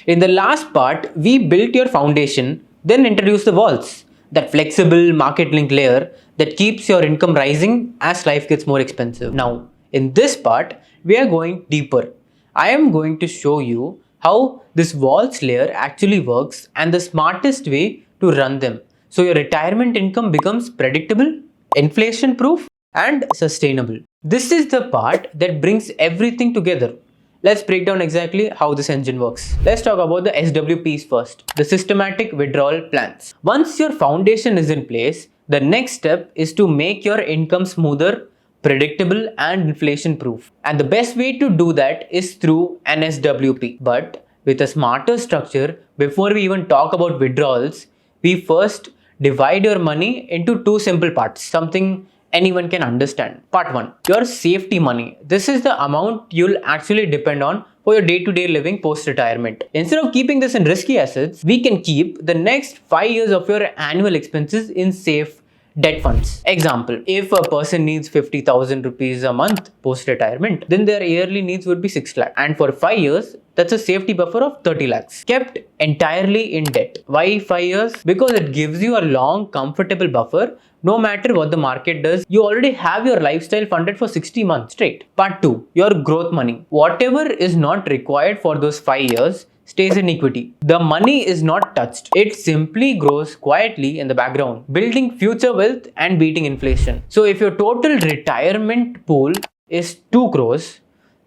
In the last part, we built your foundation, then introduced the walls. That flexible market link layer that keeps your income rising as life gets more expensive. Now, in this part, we are going deeper. I am going to show you how this walls layer actually works and the smartest way to run them. So your retirement income becomes predictable, inflation proof, and sustainable. This is the part that brings everything together. Let's break down exactly how this engine works. Let's talk about the SWPs first, the systematic withdrawal plans. Once your foundation is in place, the next step is to make your income smoother, predictable, and inflation proof. And the best way to do that is through an SWP. But with a smarter structure, before we even talk about withdrawals, we first divide your money into two simple parts, something anyone can understand. Part 1, your safety money. This is the amount you'll actually depend on for your day-to-day living post-retirement. Instead of keeping this in risky assets, we can keep the next 5 years of your annual expenses in safe debt funds. Example, if a person needs 50,000 rupees a month post-retirement, then their yearly needs would be 6 lakh. And for 5 years, that's a safety buffer of 30 lakhs, kept entirely in debt. Why 5 years? Because it gives you a long, comfortable buffer. No matter what the market does, you already have your lifestyle funded for 60 months straight. Part 2, your growth money. Whatever is not required for those 5 years stays in equity. The money is not touched. It simply grows quietly in the background, building future wealth and beating inflation. So if your total retirement pool is 2 crores,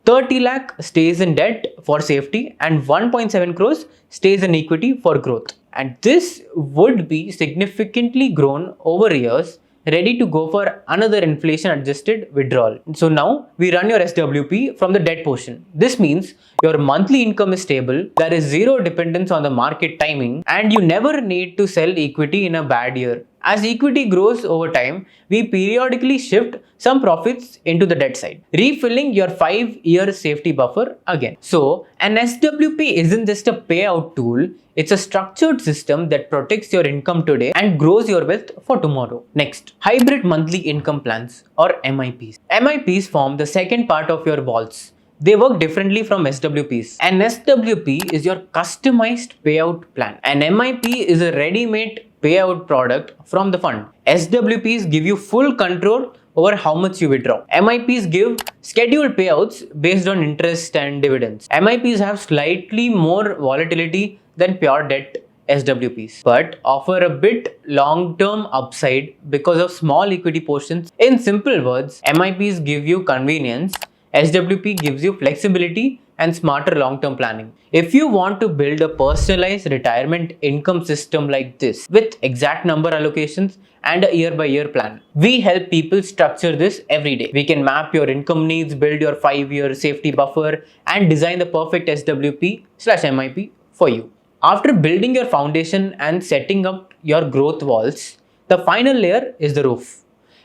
30 lakh stays in debt for safety and 1.7 crores stays in equity for growth. And this would be significantly grown over years, ready to go for another inflation adjusted withdrawal. So now we run your SWP from the debt portion. This means your monthly income is stable, there is zero dependence on the market timing, and you never need to sell equity in a bad year. As equity grows over time, we periodically shift some profits into the debt side, refilling your 5-year safety buffer again. So an SWP isn't just a payout tool, it's a structured system that protects your income today and grows your wealth for tomorrow. Next, hybrid monthly income plans or MIPs. MIPs form the second part of your walls. They work differently from SWPs. An SWP is your customized payout plan. An MIP is a ready-made payout product from the fund. SWPs give you full control over how much you withdraw. MIPs give scheduled payouts based on interest and dividends. MIPs have slightly more volatility than pure debt SWPs, but offer a bit long-term upside because of small equity portions. In simple words, MIPs give you convenience, SWP gives you flexibility and smarter long-term planning. If you want to build a personalized retirement income system like this with exact number allocations and a year-by-year plan, we help people structure this every day. We can map your income needs, build your 5-year safety buffer, and design the perfect SWP/MIP for you. After building your foundation and setting up your growth walls, the final layer is the roof.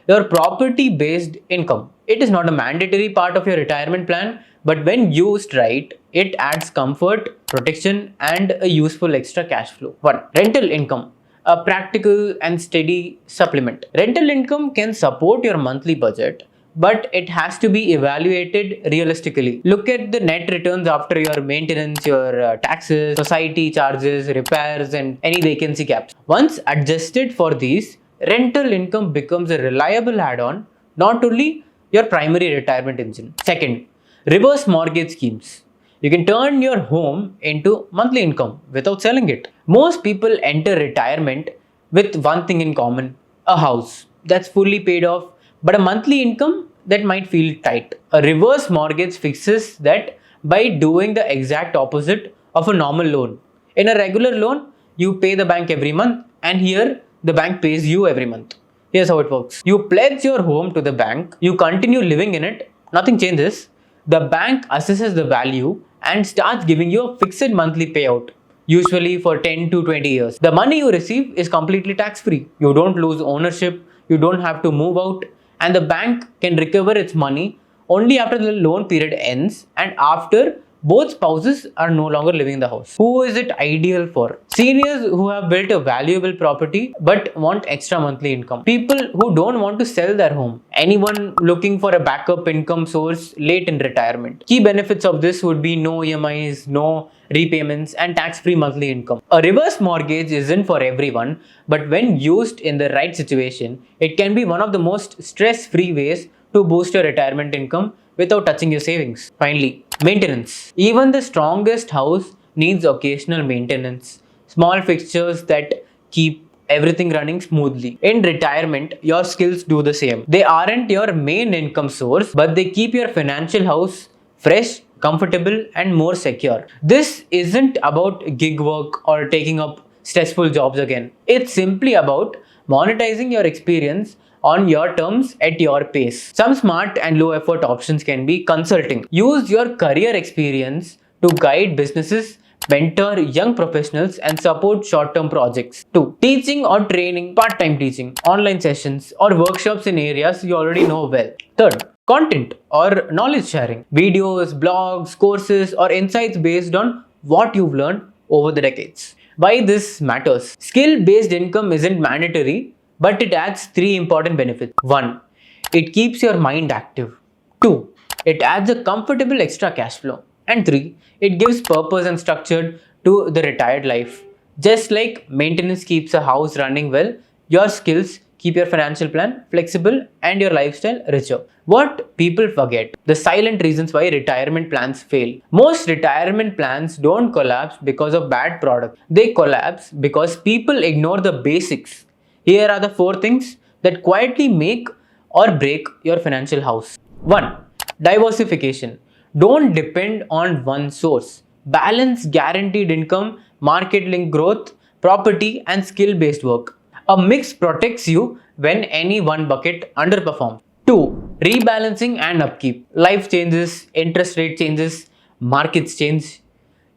Your property-based income. It is not a mandatory part of your retirement plan, but when used right, it adds comfort, protection, and a useful extra cash flow. 1. Rental income. A practical and steady supplement. Rental income can support your monthly budget, but it has to be evaluated realistically. Look at the net returns after your maintenance, your taxes, society charges, repairs, and any vacancy caps. Once adjusted for these, rental income becomes a reliable add-on, not only your primary retirement engine. Second, reverse mortgage schemes. You can turn your home into monthly income without selling it. Most people enter retirement with one thing in common: a house that's fully paid off, but a monthly income that might feel tight. A reverse mortgage fixes that by doing the exact opposite of a normal loan. In a regular loan, you pay the bank every month, and here the bank pays you every month. Here's how it works. You pledge your home to the bank, you continue living in it, nothing changes. The bank assesses the value and starts giving you a fixed monthly payout, usually for 10 to 20 years. The money you receive is completely tax-free. You don't lose ownership, you don't have to move out, and the bank can recover its money only after the loan period ends and after both spouses are no longer living in the house. Who is it ideal for? Seniors who have built a valuable property but want extra monthly income. People who don't want to sell their home. Anyone looking for a backup income source late in retirement. Key benefits of this would be no EMIs, no repayments, and tax-free monthly income. A reverse mortgage isn't for everyone, but when used in the right situation, it can be one of the most stress-free ways to boost your retirement income without touching your savings. Finally, maintenance. Even the strongest house needs occasional maintenance. Small fixtures that keep everything running smoothly. In retirement, your skills do the same. They aren't your main income source, but they keep your financial house fresh, comfortable, and more secure. This isn't about gig work or taking up stressful jobs again. It's simply about monetizing your experience on your terms at your pace. Some smart and low effort options can be consulting. Use your career experience to guide businesses, mentor young professionals, and support short-term projects. 2. Teaching or training, part-time teaching, online sessions, or workshops in areas you already know well. 3rd, content or knowledge sharing, videos, blogs, courses, or insights based on what you've learned over the decades. Why this matters? Skill-based income isn't mandatory, but it adds 3 important benefits. 1. It keeps your mind active. 2. It adds a comfortable extra cash flow. And 3. It gives purpose and structure to the retired life. Just like maintenance keeps a house running well, your skills keep your financial plan flexible and your lifestyle richer. What people forget: the silent reasons why retirement plans fail. Most retirement plans don't collapse because of bad product. They collapse because people ignore the basics. Here are the 4 things that quietly make or break your financial house. 1. Diversification. Don't depend on one source. Balance guaranteed income, market-linked growth, property, and skill-based work. A mix protects you when any one bucket underperforms. 2. Rebalancing and upkeep. Life changes, interest rate changes, markets change.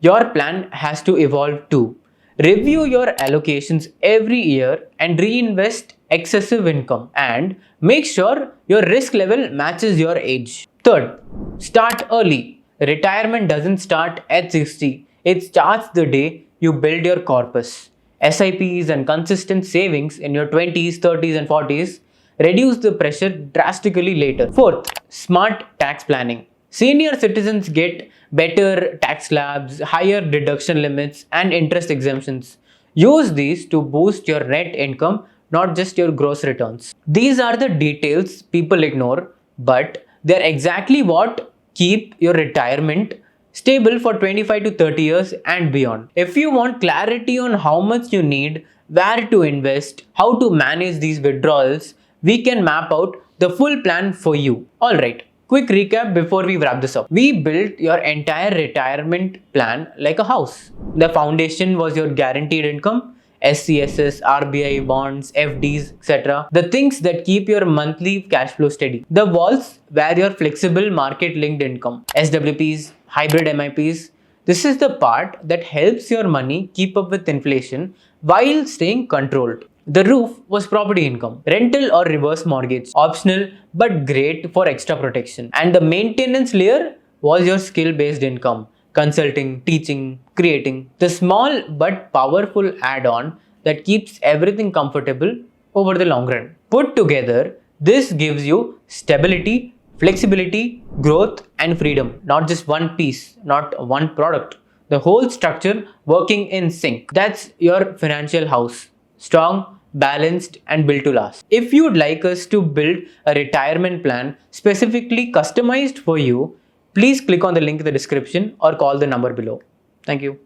Your plan has to evolve too. Review your allocations every year and reinvest excessive income, and make sure your risk level matches your age. 3rd, start early. Retirement doesn't start at 60. It starts the day you build your corpus. SIPs and consistent savings in your 20s, 30s, and 40s reduce the pressure drastically later. 4th, smart tax planning. Senior citizens get better tax slabs, higher deduction limits, and interest exemptions. Use these to boost your net income, not just your gross returns. These are the details people ignore, but they're exactly what keep your retirement stable for 25 to 30 years and beyond. If you want clarity on how much you need, where to invest, how to manage these withdrawals, we can map out the full plan for you. Alright, quick recap before we wrap this up. We built your entire retirement plan like a house. The foundation was your guaranteed income, SCSS, RBI, bonds, FDs, etc. The things that keep your monthly cash flow steady. The walls were your flexible market-linked income, SWPs, hybrid MIPs. This is the part that helps your money keep up with inflation while staying controlled. The roof was property income, rental or reverse mortgage, optional but great for extra protection. And the maintenance layer was your skill-based income, consulting, teaching, creating. The small but powerful add-on that keeps everything comfortable over the long run. Put together, this gives you stability, flexibility, growth, and freedom. Not just one piece, not one product. The whole structure working in sync. That's your financial house. Strong, balanced, and built to last. If you'd like us to build a retirement plan specifically customized for you, please click on the link in the description or call the number below. Thank you.